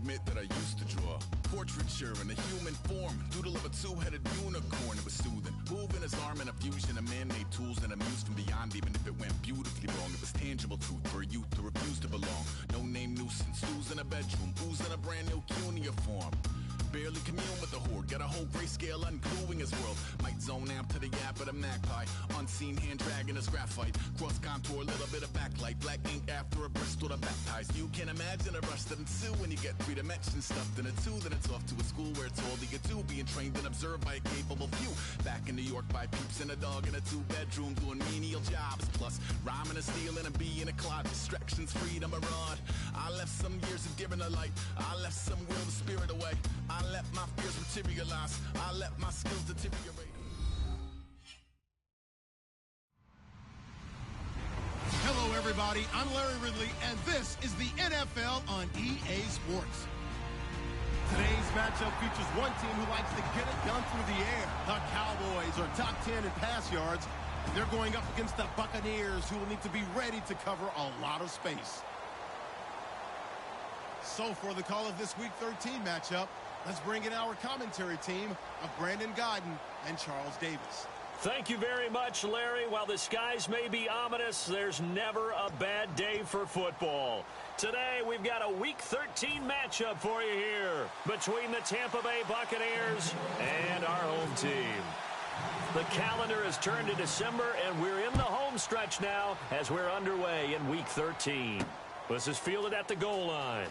admit that I used to draw portraiture in a human form, doodle of a two-headed unicorn. It was soothing, moving his arm in a fusion of man-made tools and amused from beyond. Even if it went beautifully wrong, it was tangible truth for a youth to refuse to belong. No name nuisance, who's in a bedroom, who's in a brand new cuneiform. Barely commune with the horde, got a whole grayscale ungluing his world. Might zone amp to the yap of the magpie, unseen hand dragging his graphite. Cross contour, little bit of backlight, black ink after a Bristol to baptize. You can imagine a rush that ensue when you get 3 dimensions stuffed in a 2. Then it's off to a school where it's all that you do, being trained and observed by a capable few. Back in New York by peeps and a dog in a 2-bedroom doing menial jobs. Plus rhyming and stealing and being a clod, distractions, freedom, a rod. I left some years of giving a light, I left some will the spirit away. I let my fears materialize, I let my skills deteriorate. Hello everybody, I'm Larry Ridley, and this is the NFL on EA Sports. Today's matchup features one team who likes to get it done through the air. The Cowboys are top 10 in pass yards. They're going up against the Buccaneers, who will need to be ready to cover a lot of space. So for the call of this Week 13 matchup, let's bring in our commentary team of Brandon Godden and Charles Davis. Thank you very much, Larry. While the skies may be ominous, there's never a bad day for football. Today, we've got a Week 13 matchup for you here between the Tampa Bay Buccaneers and our home team. The calendar has turned to December, and we're in the home stretch now as we're underway in Week 13. This is fielded at the goal line.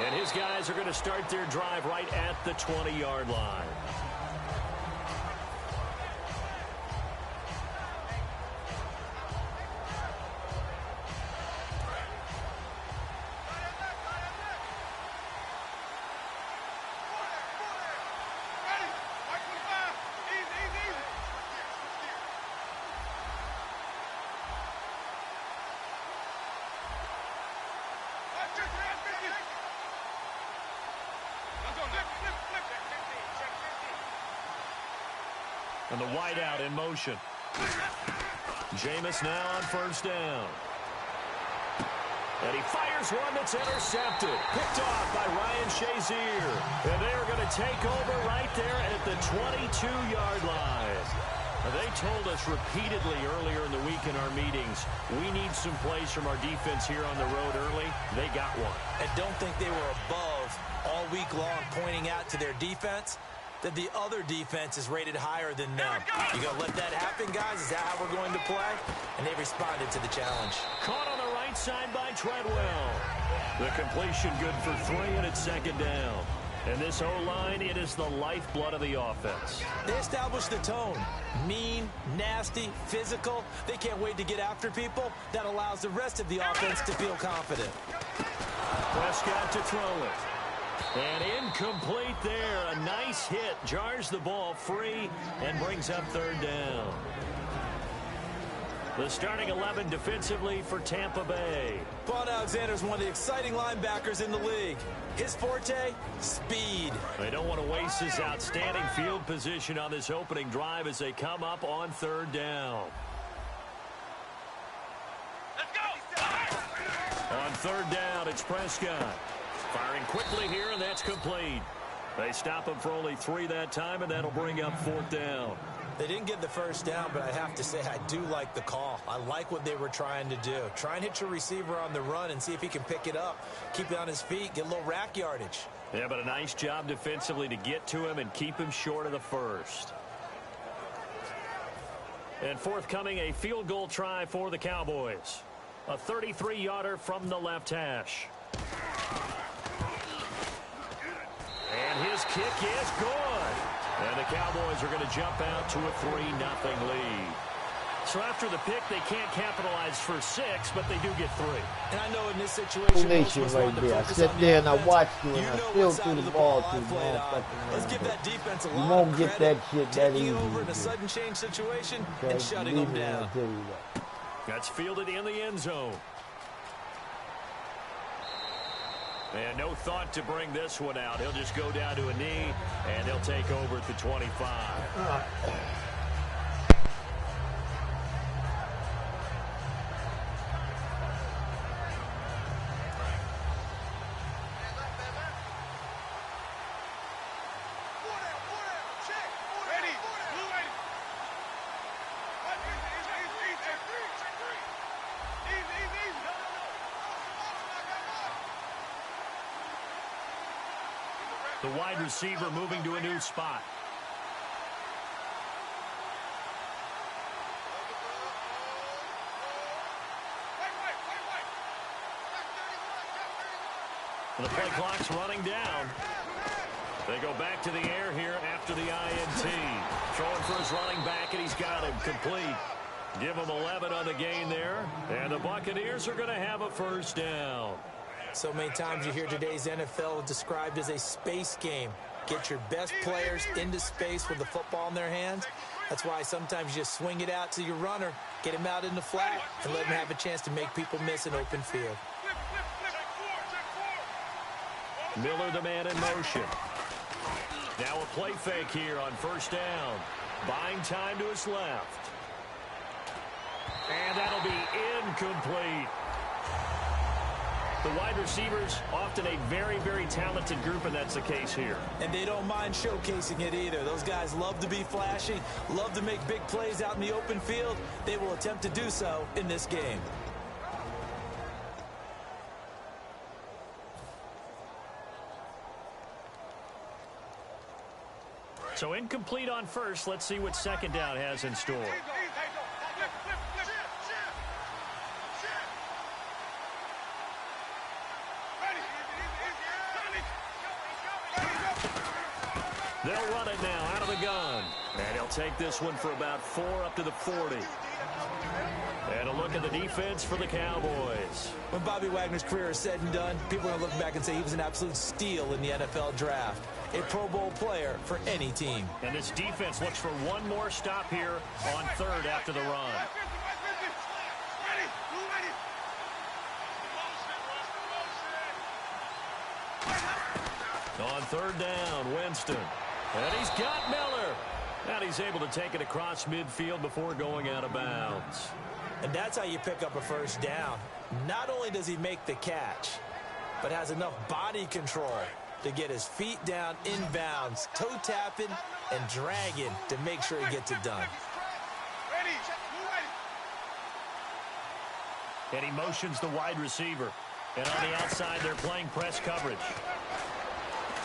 And his guys are going to start their drive right at the 20-yard line. And the wideout in motion. Jameis now on first down. And he fires one that's intercepted. Picked off by Ryan Shazier. And they're going to take over right there at the 22-yard line. They told us repeatedly earlier in the week in our meetings, we need some plays from our defense here on the road early. They got one. I don't think they were above all week long pointing out to their defense that the other defense is rated higher than them. You going to let that happen, guys? Is that how we're going to play? And they responded to the challenge. Caught on the right side by Treadwell. The completion good for 3, and it's second down. And this O-line, it is the lifeblood of the offense. They established the tone. Mean, nasty, physical. They can't wait to get after people. That allows the rest of the offense to feel confident. Prescott to throw it. And incomplete there. A nice hit. Jars the ball free and brings up third down. The starting 11 defensively for Tampa Bay. Vaughn Alexander is one of the exciting linebackers in the league. His forte, speed. They don't want to waste his outstanding field position on this opening drive as they come up on third down. Let's go! On third down, it's Prescott. Firing quickly here, and that's complete. They stop him for only 3 that time, and that'll bring up fourth down. They didn't get the first down, but I have to say I do like the call. I like what they were trying to do. Try and hit your receiver on the run and see if he can pick it up. Keep it on his feet, get a little rack yardage. Yeah, but a nice job defensively to get to him and keep him short of the first. And forthcoming, a field goal try for the Cowboys. A 33-yarder from the left hash. And his kick is good. And the Cowboys are going to jump out to a 3-0 lead. So after the pick, they can't capitalize for 6, but they do get 3. And I know in this situation, most of us want to focus sit on there the and I offense. watched you You and I know still what side threw of the the ball ball to I played on. Let's give that defense a lot of credit. won't get that shit that Taking easy. over in a sudden change situation and shutting them down. That's fielded in the end zone. And no thought to bring this one out. He'll just go down to a knee, and they'll take over at the 25. The wide receiver moving to a new spot. The play clock's running down. They go back to the air here after the INT. Throwing for his running back, and he's got him complete. Give him 11 on the gain there. And the Buccaneers are going to have a first down. So many times you hear today's NFL described as a space game. Get your best players into space with the football in their hands. That's why sometimes you just swing it out to your runner, get him out in the flat, and let him have a chance to make people miss an open field. Miller, the man in motion. Now a play fake here on first down. Buying time to his left. And that'll be incomplete. The wide receivers, often a very, very talented group, and that's the case here. And they don't mind showcasing it either. Those guys love to be flashy, love to make big plays out in the open field. They will attempt to do so in this game. So incomplete on first. Let's see what second down has in store. They'll run it now out of the gun. And he'll take this one for about 4 up to the 40. And a look at the defense for the Cowboys. When Bobby Wagner's career is said and done, people are going to look back and say he was an absolute steal in the NFL draft. A Pro Bowl player for any team. And this defense looks for one more stop here on third after the run. On third down, Winston. And he's got Miller. And he's able to take it across midfield before going out of bounds. And that's how you pick up a first down. Not only does he make the catch, but has enough body control to get his feet down inbounds, toe tapping and dragging to make sure he gets it done. And he motions the wide receiver. And on the outside, they're playing press coverage.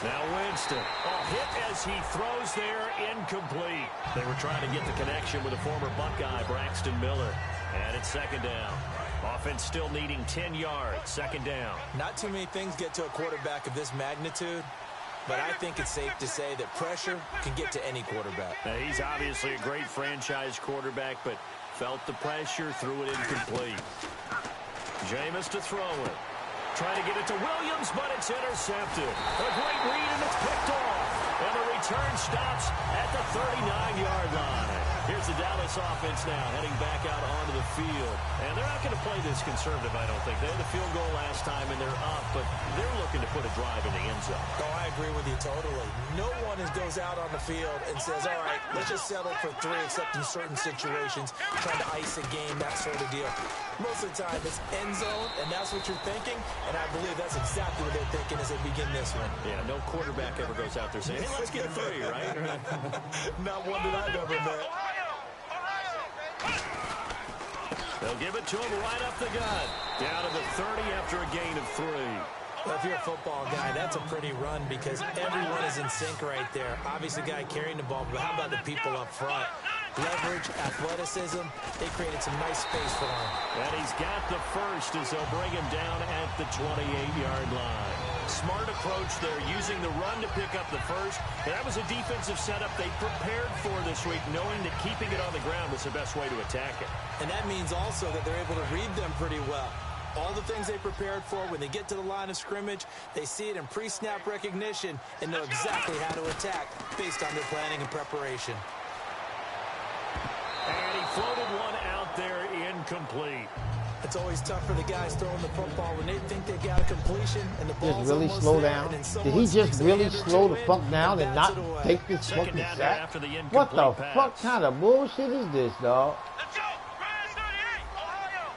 Now Winston. Oh, hit as he throws there, incomplete. They were trying to get the connection with a former Buckeye, Braxton Miller. And it's second down. Offense still needing 10 yards, second down. Not too many things get to a quarterback of this magnitude, but I think it's safe to say that pressure can get to any quarterback. Now, he's obviously a great franchise quarterback, but felt the pressure, threw it incomplete. Jameis to throw it. Trying to get it to Williams, but it's intercepted. A great read, and it's picked off. And the return stops at the 39-yard line. Here's the Dallas offense now heading back out onto the field. And they're not going to play this conservative, I don't think. They had a field goal last time, and they're up, but they're looking to put a drive in the end zone. Oh, I agree with you totally. No one goes out on the field and says, all right, let's just settle for 3, except in certain situations, trying to ice a game, that sort of deal. Most of the time, it's end zone, and that's what you're thinking, and I believe that's exactly what they're thinking as they begin this one. Yeah, no quarterback ever goes out there saying, hey, let's get 3, right? Not one that I've ever met. They'll give it to him right up the gut. Down to the 30 after a gain of 3. Well, if you're a football guy, that's a pretty run because everyone is in sync right there. Obviously, the guy carrying the ball, but how about the people up front? Leverage, athleticism, they created some nice space for him. And he's got the first as they'll bring him down at the 28-yard line. Smart approach there, using the run to pick up the first. And that was a defensive setup they prepared for this week, knowing that keeping it on the ground was the best way to attack it. And that means also that they're able to read them pretty well. All the things they prepared for, when they get to the line of scrimmage, they see it in pre-snap recognition and know exactly how to attack based on their planning and preparation. And he floated one out there, incomplete. It's always tough for the guys throwing the football when they think they got a completion and the ball's just really almost slow there, down. and Did he just really slow the fuck down and not take this Second fucking down sack? after the incomplete What the pass. fuck kind of bullshit is this, dog? Let's go! Brand 38! Ohio!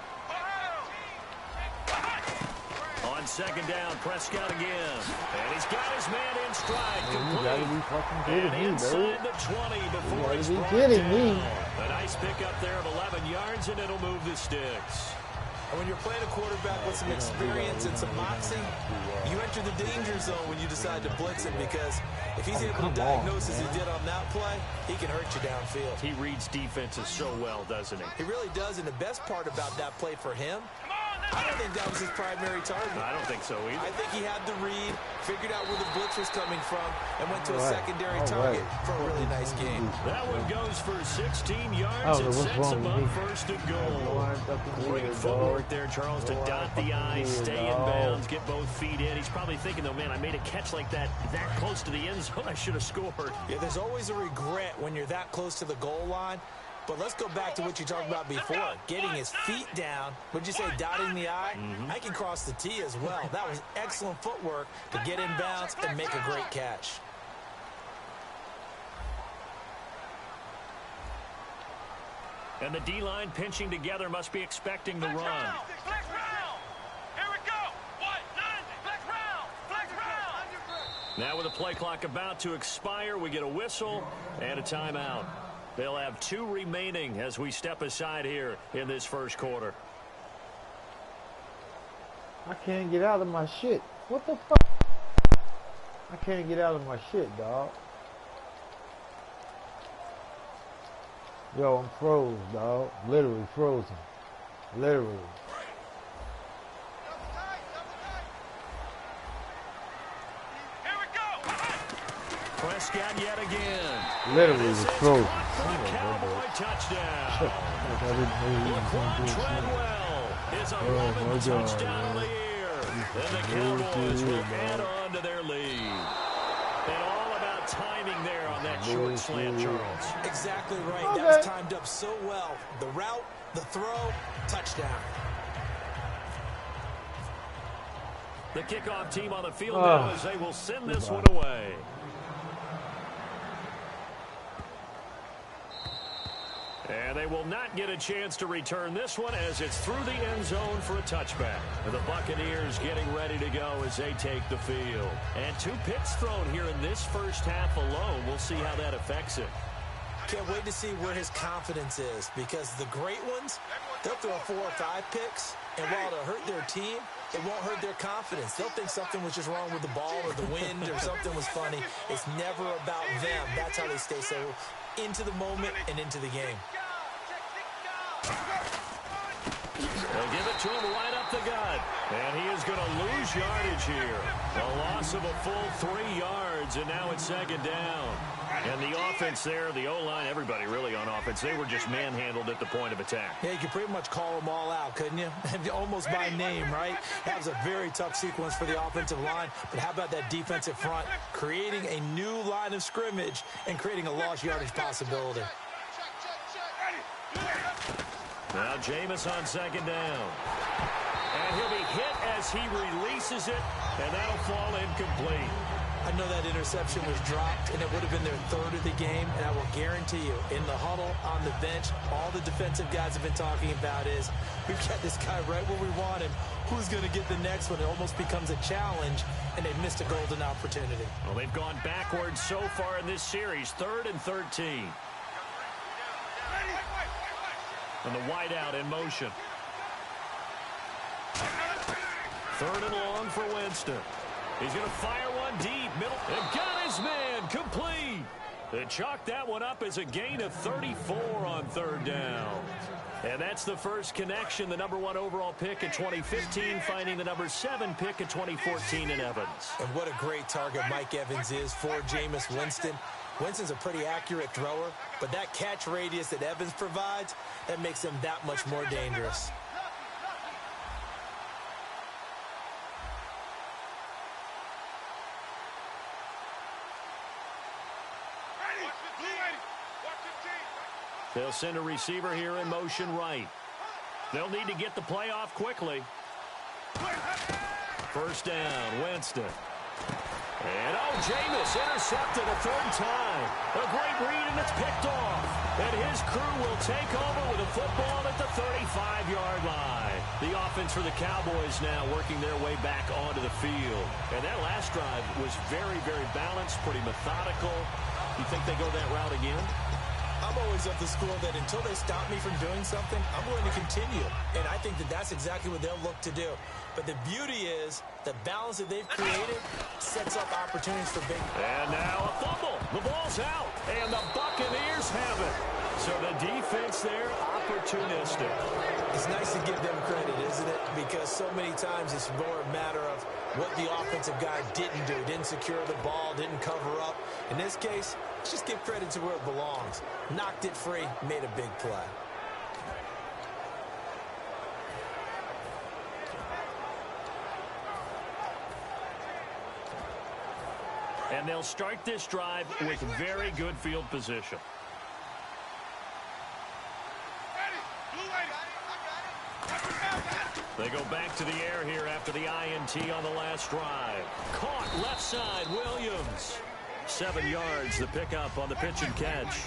On second down, Prescott again. And he's got his man in stride. You Complete. gotta be fucking kidding And me, inside dude. the 20 before You he's gotta be brought kidding down. me. A nice pickup there of 11 yards, and it'll move the sticks. And when you're playing a quarterback with some experience and some moxie, you enter the danger zone when you decide to blitz him, because if he's able to diagnose as he did on that play, he can hurt you downfield. He reads defenses so well, doesn't he? He really does, and the best part about that play for him, I don't think that was his primary target. I don't think so either. I think he had the read, figured out where the blitz was coming from, and went to a secondary target for a really nice game. That one goes for 16 yards and sets him up first and goal. Great footwork there, Charles, to dot the I, stay in bounds, get both feet in. He's probably thinking, though, man, I made a catch like that close to the end zone. I should have scored. Yeah, there's always a regret when you're that close to the goal line. But let's go back to what you talked about before, getting his feet down. Would you say dotting the I? I can cross the T as well. That was excellent footwork to get in bounds and make a great catch. And the D-line pinching together must be expecting the run. Now with the play clock about to expire, we get a whistle and a timeout. They'll have 2 remaining as we step aside here in this first quarter. I can't get out of my shit. What the fuck? I can't get out of my shit, dog. Yo, I'm froze, dog. Literally frozen. Literally. Prescott yet again. Literally was frozen. Cowboy touchdown. Laquan Treadwell is a Robin touchdown of the year. And the Cowboys will add on to their lead. And all about timing there on that short slant, Charles. Exactly right. That was timed up so well. The route, the throw, touchdown. The kickoff team on the field now as they will send this one away. And they will not get a chance to return this one as it's through the end zone for a touchback. The Buccaneers getting ready to go as they take the field. And 2 picks thrown here in this first half alone. We'll see how that affects it. Can't wait to see where his confidence is, because the great ones, they'll throw 4 or 5 picks, and while it'll hurt their team, it won't hurt their confidence. They'll think something was just wrong with the ball or the wind or something was funny. It's never about them. That's how they stay so into the moment and into the game. They'll give it to him right up the gut. And he is going to lose yardage here. A loss of a full 3 yards, and now it's second down. And the offense there, the O-line, everybody really on offense, they were just manhandled at the point of attack. Yeah, you could pretty much call them all out, couldn't you? Almost by name, right? That was a very tough sequence for the offensive line. But how about that defensive front creating a new line of scrimmage and creating a lost yardage possibility? Now Jameis on second down. And he'll be hit as he releases it, and that'll fall incomplete. I know that interception was dropped, and it would have been their 3rd of the game, and I will guarantee you, in the huddle, on the bench, all the defensive guys have been talking about is, we've got this guy right where we want him. Who's going to get the next one? It almost becomes a challenge, and they've missed a golden opportunity. Well, they've gone backwards so far in this series, 3rd and 13. And the wideout in motion. 3rd and long for Winston. He's going to fire one deep. Middle. And got his man. Complete. They chalked that one up as a gain of 34 on 3rd down. And that's the first connection. The number 1 overall pick in 2015 finding the number 7 pick in 2014 in Evans. And what a great target Mike Evans is for Jameis Winston. Winston's a pretty accurate thrower, but that catch radius that Evans provides, that makes him that much more dangerous. They'll send a receiver here in motion right. They'll need to get the play off quickly. First down, Winston. And Jameis intercepted a 3rd time. A great read, and it's picked off. And his crew will take over with a football at the 35-yard line. The offense for the Cowboys now working their way back onto the field. And that last drive was very, very balanced, pretty methodical. You think they go that route again? I'm always of the school that until they stop me from doing something, I'm going to continue. And I think that that's exactly what they'll look to do. But the beauty is the balance that they've created sets up opportunities for big. And now a fumble. The ball's out. And the Buccaneers have it. So the defense there, opportunistic. It's nice to give them credit, isn't it? Because so many times it's more a matter of what the offensive guy didn't do. Didn't secure the ball, didn't cover up. In this case, let's just give credit to where it belongs. Knocked it free, made a big play. And they'll start this drive with very good field position. They go back to the air here after the INT on the last drive. Caught left side, Williams. 7 yards, the pickup on the pitch and catch.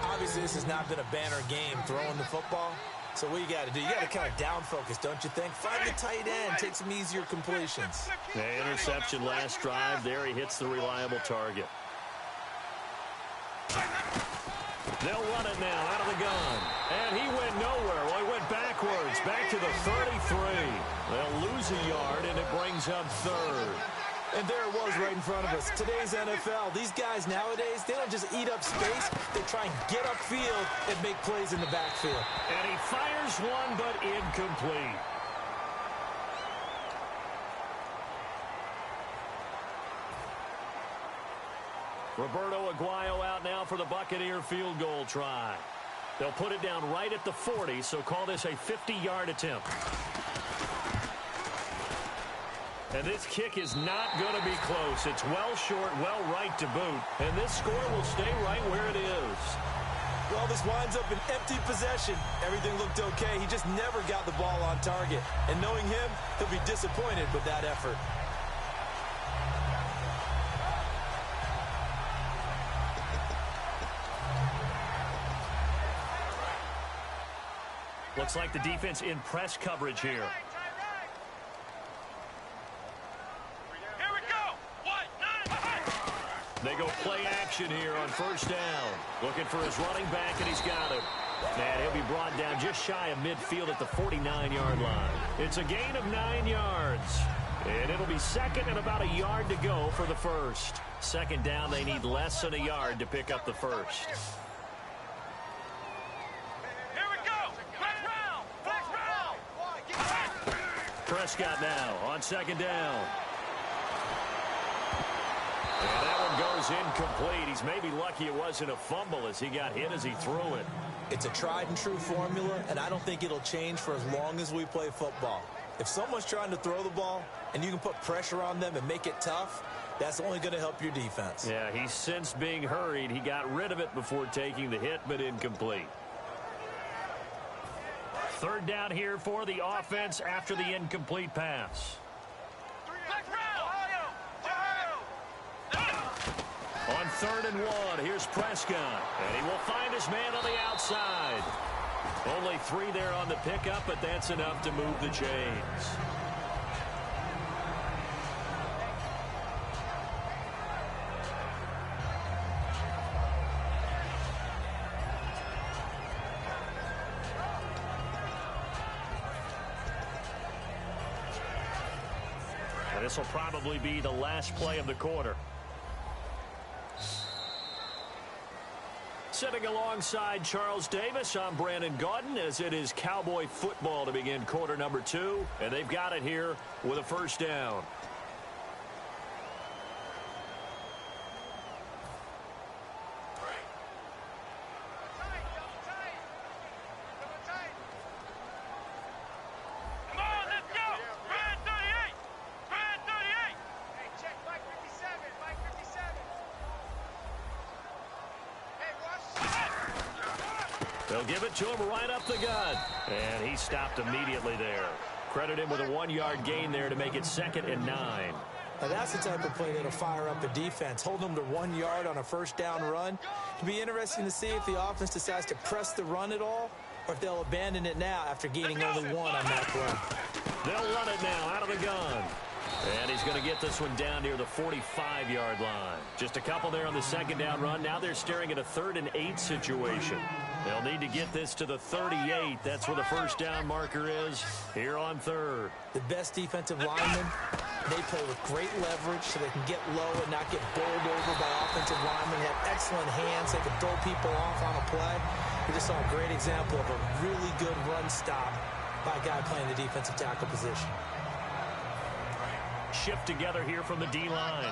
Obviously, this has not been a banner game throwing the football. So what you got to do, you got to kind of down focus, don't you think? Find the tight end, take some easier completions. The interception last drive. There he hits the reliable target. They'll run it now out of the gun. And he went nowhere. Well, he went backwards, back to the 33. They'll lose a yard, and it brings up third. And there it was right in front of us. Today's NFL, these guys nowadays, they don't just eat up space. They try and get upfield and make plays in the backfield. And he fires one, but incomplete. Roberto Aguayo out now for the Buccaneer field goal try. They'll put it down right at the 40, so call this a 50-yard attempt. And this kick is not going to be close. It's well short, well right to boot. And this score will stay right where it is. Well, this winds up an empty possession. Everything looked okay. He just never got the ball on target. And knowing him, he'll be disappointed with that effort. Looks like the defense in press coverage here. They go play action here on first down. Looking for his running back, and he's got him. And he'll be brought down just shy of midfield at the 49-yard line. It's a gain of 9 yards. And it'll be second and about a yard to go for the first. Second down, they need less than a yard to pick up the first. Prescott now on second down. And that one goes incomplete. He's maybe lucky it wasn't a fumble as he got hit as he threw it. It's a tried and true formula, and I don't think it'll change for as long as we play football. If someone's trying to throw the ball and you can put pressure on them and make it tough, that's only going to help your defense. Yeah, he's since being hurried. He got rid of it before taking the hit, but incomplete. Third down here for the offense after the incomplete pass. On 3rd and 1, here's Prescott. And he will find his man on the outside. Only 3 there on the pickup, but that's enough to move the chains. And this will probably be the last play of the quarter. Sitting alongside Charles Davis, I'm Brandon Gaudin, as it is Cowboy football to begin quarter number 2. And they've got it here with a first down. They'll give it to him right up the gut. And he stopped immediately there. Credit him with a 1-yard gain there to make it 2nd and 9. Now that's the type of play that'll fire up a defense. Hold them to 1 yard on a first down run. It'll be interesting to see if the offense decides to press the run at all, or if they'll abandon it now after gaining only 1 on that play. They'll run it now out of the gun. And he's going to get this one down near the 45-yard line. Just a couple there on the second down run. Now they're staring at a 3rd and 8 situation. They'll need to get this to the 38. That's where the first down marker is here on 3rd. The best defensive linemen, they play with great leverage so they can get low and not get bowled over by offensive linemen. They have excellent hands. They can throw people off on a play. We just saw a great example of a really good run stop by a guy playing the defensive tackle position. Shift together here from the D-line.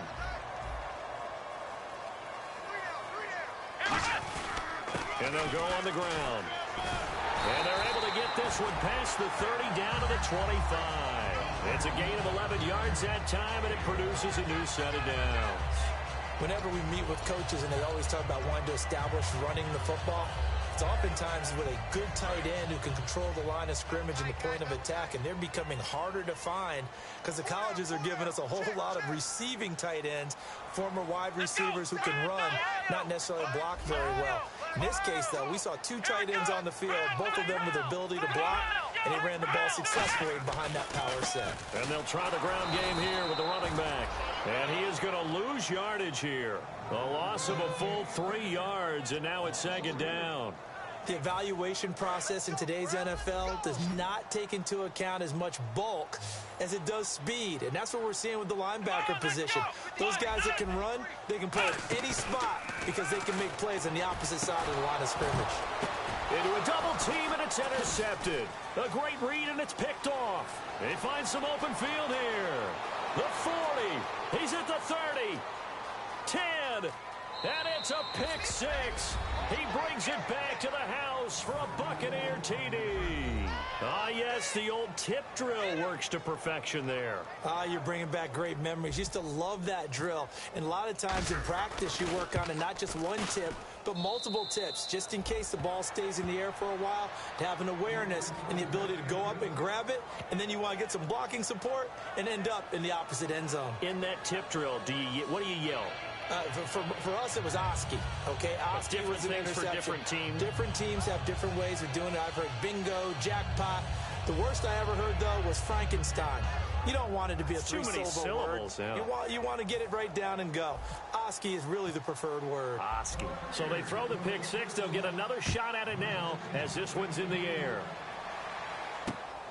And they'll go on the ground. And they're able to get this one past the 30 down to the 25. It's a gain of 11 yards that time, and it produces a new set of downs. Whenever we meet with coaches and they always talk about wanting to establish running the football, it's oftentimes with a good tight end who can control the line of scrimmage and the point of attack, and they're becoming harder to find because the colleges are giving us a whole lot of receiving tight ends, former wide receivers who can run, not necessarily block very well. In this case, though, we saw 2 tight ends on the field, both of them with the ability to block, and he ran the ball successfully behind that power set. And they'll try the ground game here with the running back. And he is going to lose yardage here. A loss of a full 3 yards, and now it's 2nd down. The evaluation process in today's NFL does not take into account as much bulk as it does speed. And that's what we're seeing with the linebacker position. Those guys that can run, they can play at any spot because they can make plays on the opposite side of the line of scrimmage. Into a double team, and it's intercepted. A great read, and it's picked off. They find some open field here. The 40. He's at the 30. 10. And it's a pick 6. He brings it back to the house for a Buccaneer TD. Ah, yes, the old tip drill works to perfection there. Ah, you're bringing back great memories. Used to love that drill. And a lot of times in practice, you work on it, not just one tip, but multiple tips, just in case the ball stays in the air for a while, to have an awareness and the ability to go up and grab it, and then you want to get some blocking support and end up in the opposite end zone. In that tip drill, what do you yell? For us, it was Oski. Okay, Oski was an interception. For different teams. Different teams have different ways of doing it. I've heard bingo, jackpot. The worst I ever heard, though, was Frankenstein. You don't want it to be a three-syllable word. Yeah. You want to get it right down and go. Oski is really the preferred word. Oski. So they throw the pick 6. They'll get another shot at it now as this one's in the air.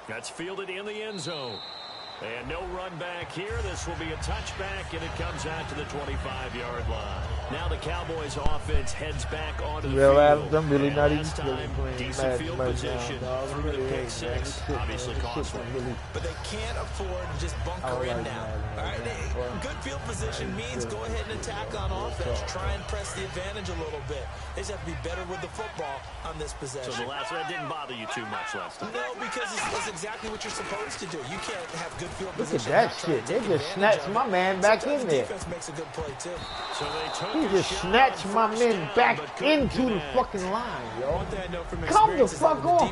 That's fielded in the end zone. And no run back here. This will be a touchback, and it comes out to the 25-yard line. Now the Cowboys offense heads back onto the field. I'm really not even playing decent field position through the pick 6. Obviously costly. But they can't afford to just bunker in now. All right, good field position means go ahead and attack on offense. Try and press the advantage a little bit. They just have to be better with the football on this possession. So that didn't bother you too much last time? No, because it's exactly what you're supposed to do. You can't have good field Look position. at that shit. They just snatched my man back in there. Defense makes a good play too. So he just snatched my man back into the fucking line, yo. Come the fuck on.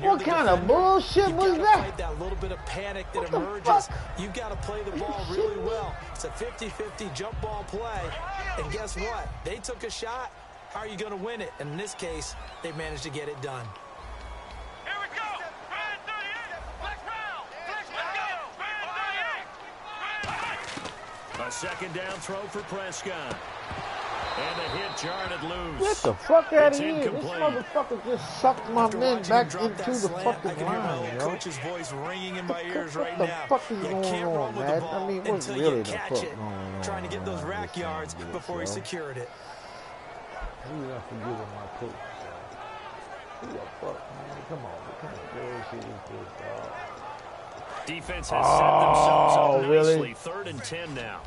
What kind of bullshit was that? That little bit of panic that emerges. You've got to play the ball really well. It's a 50-50 jump ball play. And guess what? They took a shot. How are you going to win it? And in this case, they managed to get it done. A second down throw for Prescott. And the hit jarred it loose. Get the fuck out of here. This motherfucker just sucked my man back into the fucking line, yo. Coach's voice ringing in my ears right now. What the fuck is going on, man? I mean, what's really the fuck going on? Trying to get those rack yards before he secured it. You're not forgiving my coach. Who the fuck, man? Come on. What kind of bullshit is this, dog? Defense has set themselves up nicely. Really? 3rd and 10 now.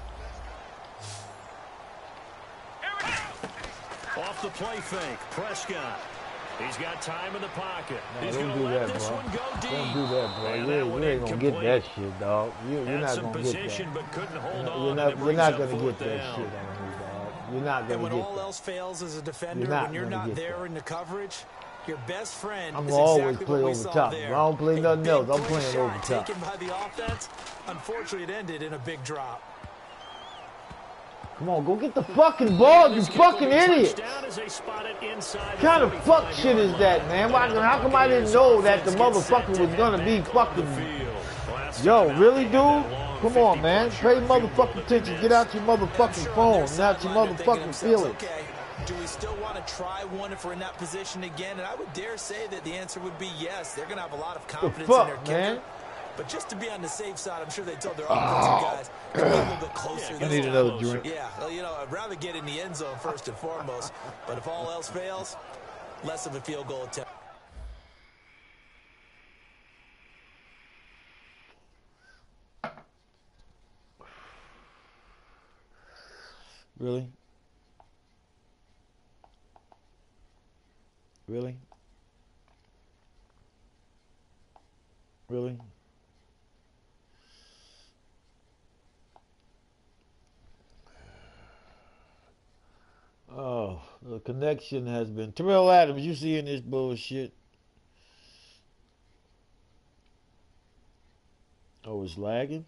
Off the play fake, Prescott. He's got time in the pocket. He's going to let this one go deep. Don't do that, bro. You ain't going to get that shit, dog. You're not going to get that. But couldn't hold on. You're not going to get that shit on me, dog. You're not going to get that. And when all else fails as a defender, when you're not there in the coverage, your best friend I'm is always exactly play what we over saw top. there. I don't play nothing else. I'm playing over top. Taken by the offense. Unfortunately, it ended in a big drop. Come on, go get the fucking ball, you fucking idiot. What kind of fuck shit is that, man? How come I didn't know that the motherfucker was going to be fucking... Yo, really, dude? Come on, man. Pay motherfucking attention. Get out your motherfucking phone. Get out your motherfucking feelings. Okay, do we still want to try one if we're in that position again? And I would dare say that the answer would be yes. They're going to have a lot of confidence in their kicker. Man? But just to be on the safe side, I'm sure they told their offensive guys to be a little bit closer. I need another drink. Yeah, well, you know, I'd rather get in the end zone first and foremost. But if all else fails, less of a field goal attempt. Really? Really? Really? Oh, the connection has been... Terrell Adams, you seeing this bullshit? Oh, it's lagging?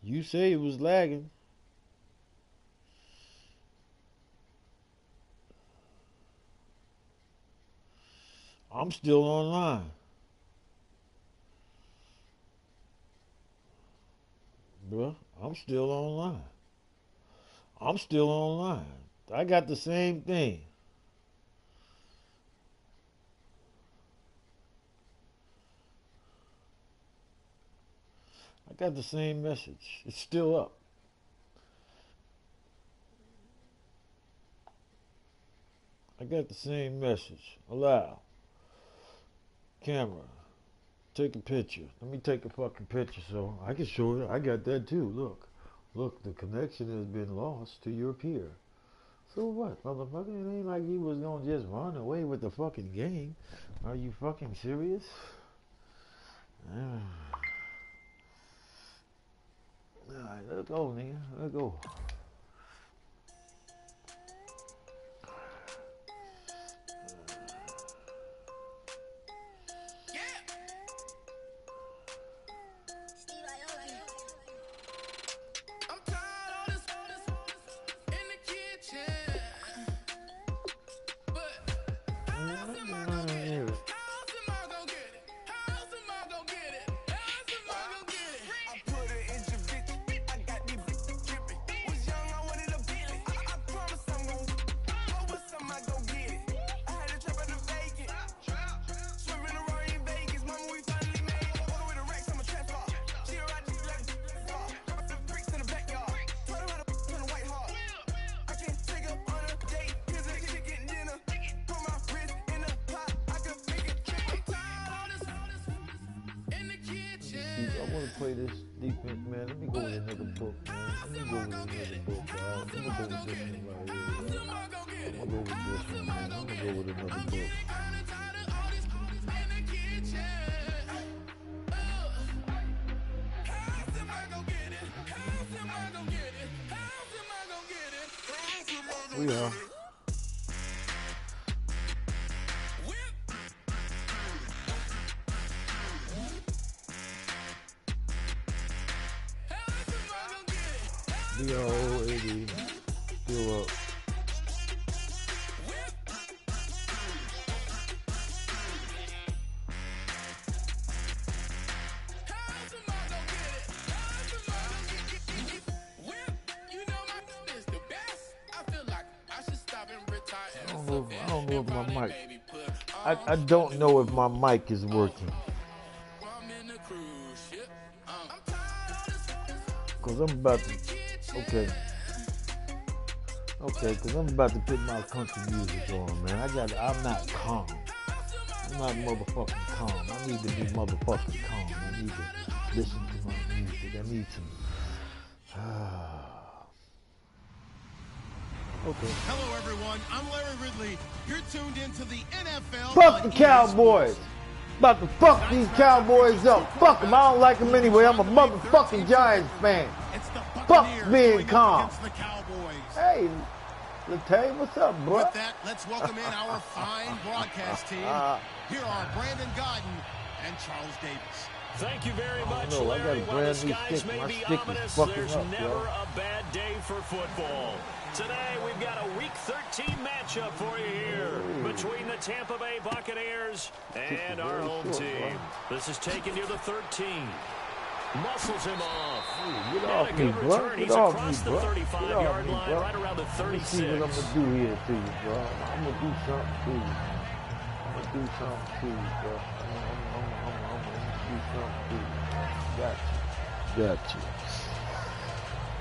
You say it was lagging. I'm still online. Bruh, I'm still online. I'm still online. I got the same thing. I got the same message. It's still up. I got the same message. Allow. Camera. Take a picture. Let me take a fucking picture so I can show it. I got that too. Look. Look, the connection has been lost to your peer. So what, motherfucker? It ain't like he was gonna just run away with the fucking game. Are you fucking serious? Alright, let's go, nigga. Let's go. I want to play this defense, man. Let me go with another book, man. Let me go with another book, guys. Let me go with this one right here. I'm going to go with this one, man. I'm going to go with another book. We are. B-O-A-D. Still up. I don't know if my mic. I don't know if my mic is working. Cause I'm about to. Okay, because I'm about to put my country music on, man. I'm not calm. I'm not motherfucking calm. I need to be motherfucking calm. I need to listen to my music. I need some. Okay. Hello, everyone. I'm Larry Ridley. You're tuned into the NFL. Fuck the Cowboys. About to fuck these Cowboys up. Fuck them. I don't like them anyway. I'm a motherfucking Giants fan. Fuck being calm. Hey, Latay, what's up, bro? With that, let's welcome in our fine broadcast team. Here are Brandon Godden and Charles Davis. Thank you very much, Larry. While the skies may be ominous, there's never a bad day for football. Today, we've got a Week 13 matchup for you here between the Tampa Bay Buccaneers and our home team. This is taking you the 13. Muscles him off. Get And off a me, good bro. return. Get He's off across me, the bro. 35-yard line, bro. right around the Let me see 36. what I'm gonna do here to you, bro. I'm gonna do something to you. I'm gonna do something to you, bro. I'm gonna do something to you. Got you.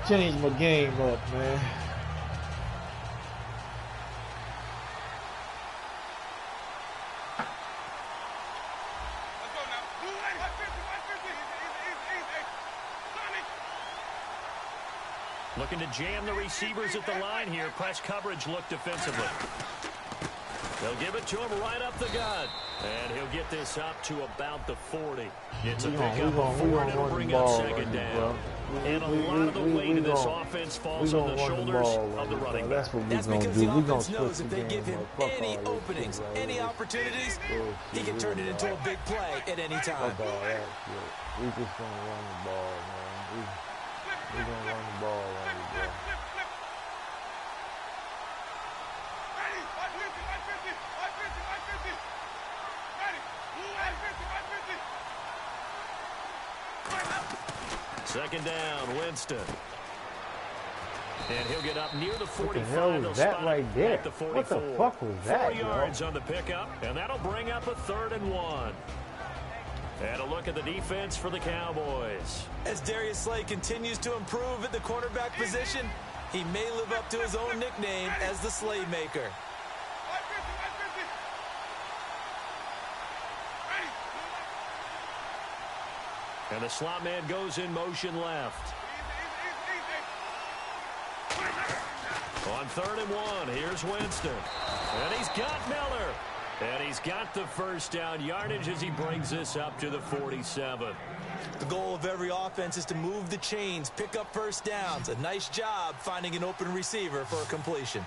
Change my game up, man. Looking to jam the receivers at the line here. Press coverage look defensively. They'll give it to him right up the gut. And he'll get this up to about the 40. It's a pickup of 4, and it'll bring up second down. And a lot of the weight of this offense falls on the shoulders of the running back. That's what That's we're because gonna the do. We're offense gonna knows switch if the they game give him up. Fuck any all this openings, shit right any here. opportunities, he can turn it into a big play at any time. Fuck all that shit. We just gonna run the ball, man. We gonna run the ball on you, bro. Second down, Winston. And he'll get up near the 45. What the hell was that right there? At the 44. What the fuck was that, 4 yards yo? on the pickup, and that'll bring up a 3rd and 1. And a look at the defense for the Cowboys. As Darius Slay continues to improve at the cornerback position, he may live up to his own nickname as the Slaymaker. And the slot man goes in motion left. On 3rd and 1, here's Winston. And he's got Miller. And he's got the first down yardage as he brings this up to the 47. The goal of every offense is to move the chains, pick up first downs. A nice job finding an open receiver for a completion.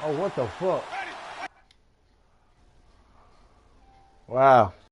Oh, what the fuck? Wow.